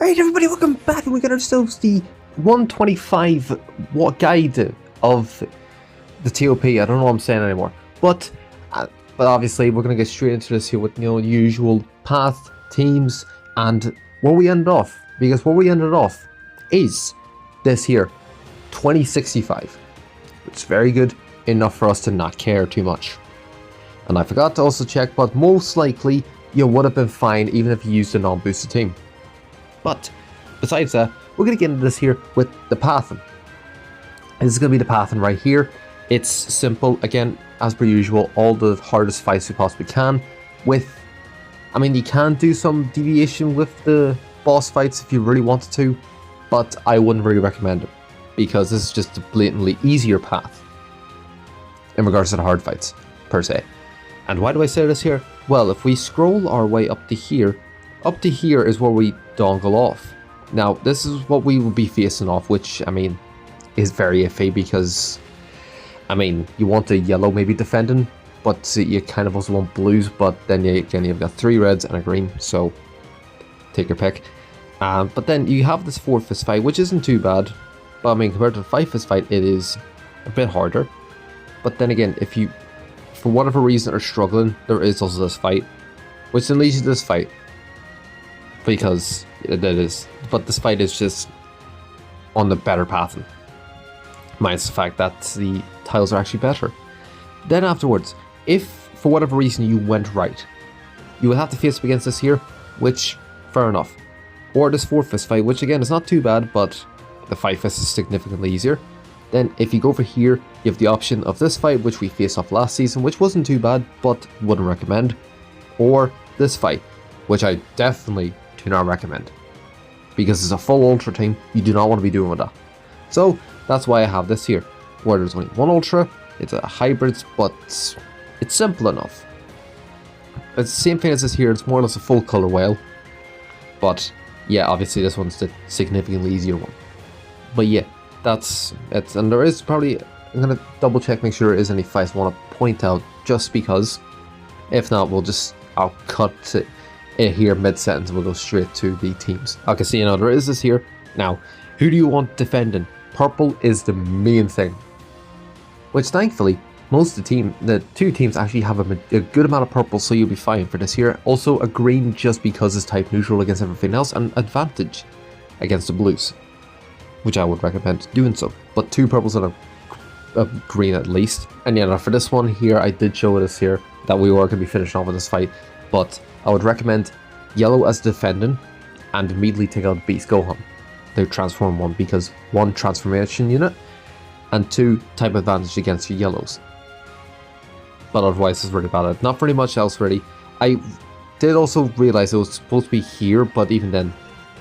Alright everybody, welcome back, and we got ourselves the 125 what guide of the TOP. I don't know what I'm saying anymore. But obviously we're gonna get straight into this here with usual path, teams, and where we ended off. Because where we ended off is this here, 2065. It's very good, enough for us to not care too much. And I forgot to also check, but most likely you would have been fine even if you used a non-boosted team. But besides that, we're going to get into this here with the Pathan. This is going to be the Pathan right here. It's simple, again, as per usual, all the hardest fights we possibly can. You can do some deviation with the boss fights if you really wanted to, but I wouldn't really recommend it, because this is just a blatantly easier path in regards to the hard fights, per se. And why do I say this here? Well, if we scroll our way up to here is where we dongle off. Now, this is what we will be facing off, which, is very iffy because, you want a yellow maybe defending, but you kind of also want blues, but then you've got 3 reds and a green, so take your pick. But then you have this 4-fist fight, which isn't too bad, but compared to the 5-fist fight, it is a bit harder. But then again, if you, for whatever reason, are struggling, there is also this fight, which then leads you to this fight. Because it is, but this fight is just on the better path, minus the fact that the tiles are actually better. Then afterwards, if for whatever reason you went right, you will have to face up against this here, which, fair enough. Or this 4-fist fight, which again is not too bad, but the 5-fist is significantly easier. Then if you go for here, you have the option of this fight, which we faced off last season, which wasn't too bad, but wouldn't recommend. Or this fight, which I definitely do not recommend, because it's a full ultra team. You do not want to be doing with that. So that's why I have this here, where there's only one ultra. It's a hybrid, but it's simple enough. It's the same thing as this here. It's more or less a full color whale, but yeah, obviously this one's the significantly easier one. But yeah, that's it. And there is probably, I'm gonna double check, make sure there is any fights I want to point out, just because if not, I'll cut it here mid-sentence, we'll go straight to the teams. Okay, so there is this here. Now, who do you want defending? Purple is the main thing, which thankfully most of the 2 teams actually have a good amount of purple, so you'll be fine for this here. Also a green, just because it's type neutral against everything else, and advantage against the blues, which I would recommend doing so. But 2 purples and a green at least. And yeah, now for this one here, I did show this here that we were going to be finishing off with this fight, but I would recommend yellow as defending and immediately take out Beast Gohan. They transform 1, because 1 transformation unit and 2 type advantage against your yellows. But otherwise it's really bad. Not very much else really. I did also realize it was supposed to be here, but even then,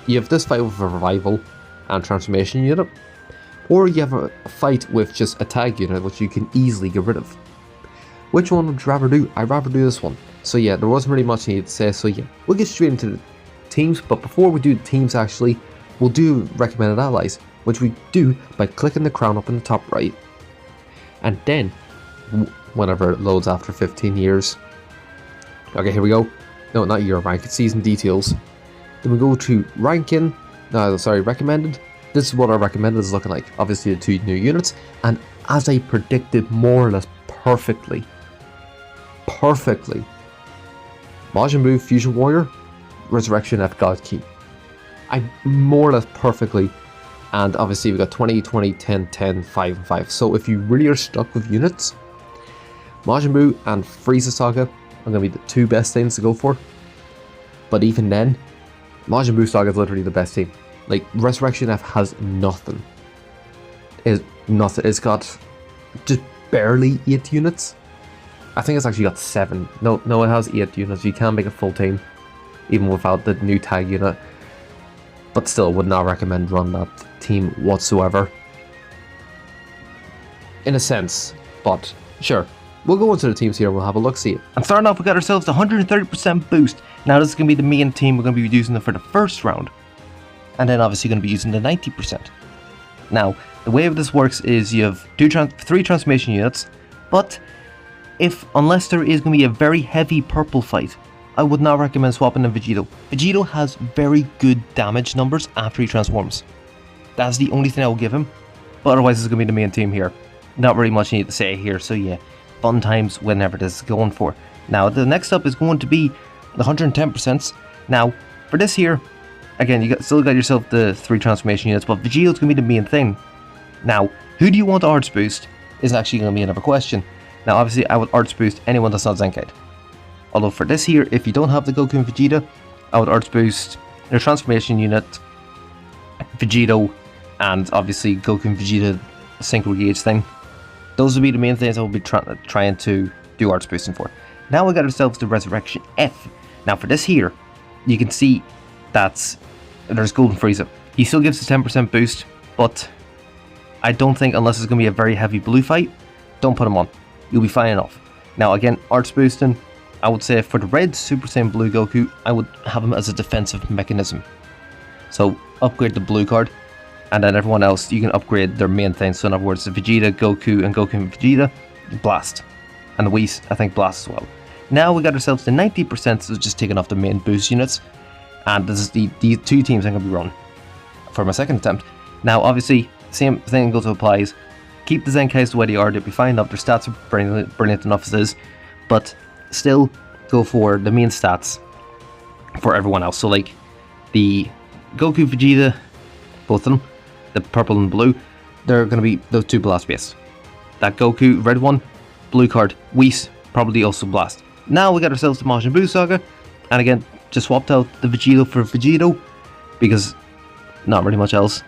you have this fight with a revival and transformation unit, or you have a fight with just a tag unit, which you can easily get rid of. Which one would you rather do? I'd rather do this one. So yeah, there wasn't really much needed to say, so yeah, we'll get straight into the teams. But before we do the teams, actually, we'll do recommended allies, which we do by clicking the crown up in the top right, and then whenever it loads after 15 years. Okay, here we go. No, not year rank, it's season details. Then we go to ranking, recommended. This is what our recommended is looking like. Obviously the 2 new units, and as I predicted more or less perfectly, Majin Buu, Fusion Warrior, Resurrection F, God Key. I more or less perfectly, and obviously we got 20, 20, 10, 10, 5, and 5. So if you really are stuck with units, Majin Buu and Frieza Saga are going to be the 2 best things to go for. But even then, Majin Buu Saga is literally the best team. Like, Resurrection F has nothing. It's got just barely 8 units. I think it's actually got 7. No, it has 8 units. You can make a full team, even without the new tag unit. But still, would not recommend run that team whatsoever, in a sense. But sure, we'll go into the teams here. We'll have a look, see it. And starting off, we got ourselves a 130% boost. Now this is going to be the main team. We're going to be using them for the first round, and then obviously going to be using the 90%. Now the way this works is you have 3 transformation units, but unless there is going to be a very heavy purple fight, I would not recommend swapping in Vegito. Vegito has very good damage numbers after he transforms. That's the only thing I will give him, but otherwise it's going to be the main team here. Not really much you need to say here, so yeah, fun times whenever this is going for. Now the next up is going to be the 110%. Now for this here, again, still got yourself the 3 transformation units, but Vegito's going to be the main thing. Now, who do you want to arts boost is actually going to be another question. Now obviously I would arts boost anyone that's not Zenkai. Although for this here, if you don't have the Goku and Vegeta, I would arts boost your transformation unit, Vegito, and obviously Goku and Vegeta synchro gauge thing. Those would be the main things I will be trying to do arts boosting for. Now we got ourselves the Resurrection F. Now for this here, you can see that there's Golden Frieza. He still gives a 10% boost, but I don't think, unless it's going to be a very heavy blue fight, don't put him on. You'll be fine enough. Now again, arts boosting, I would say for the red Super Saiyan Blue Goku, I would have him as a defensive mechanism. So upgrade the blue card, and then everyone else, you can upgrade their main thing. So in other words, the Vegeta, Goku, and Goku and Vegeta, Blast. And the Whis, I think Blast as well. Now we got ourselves to 90%, so just taking off the main boost units. And this is the 2 teams I'm going to be running for my second attempt. Now obviously, same thing also applies. Keep the Zenkais the way they are, they'll be fine enough. Their stats are brilliant enough as is. But still, go for the main stats for everyone else. So like, the Goku, Vegeta, both of them, the purple and blue, they're going to be those 2 blast base. That Goku, red one, blue card, Whis, probably also blast. Now we got ourselves the Majin Buu Saga, and again, just swapped out the Vegito for Vegito, because not really much else.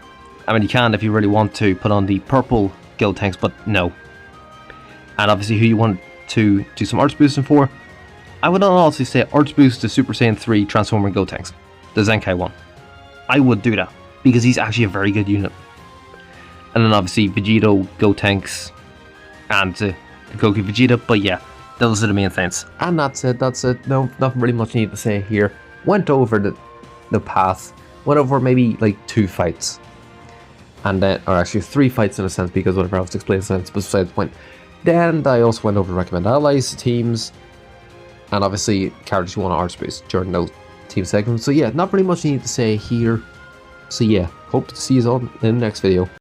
I mean, you can if you really want to put on the purple guild tanks, but no. And obviously who you want to do some arts boosting for, I would honestly say arts boost to Super Saiyan 3 Transformer Go Tanks, the Zenkai one. I would do that, because he's actually a very good unit. And then obviously Vegito, Go Tanks, and the Goku Vegeta, but yeah, those are the main things. And that's it. No, nothing really much need to say here. Went over the path, went over maybe like 2 fights. And then, or actually 3 fights in a sense, because whatever else to explain the sense, but besides the point. Then I also went over to recommend allies, teams, and obviously characters you want to arts boost during those team segments. So yeah, not really much you need to say here. So yeah, hope to see you all in the next video.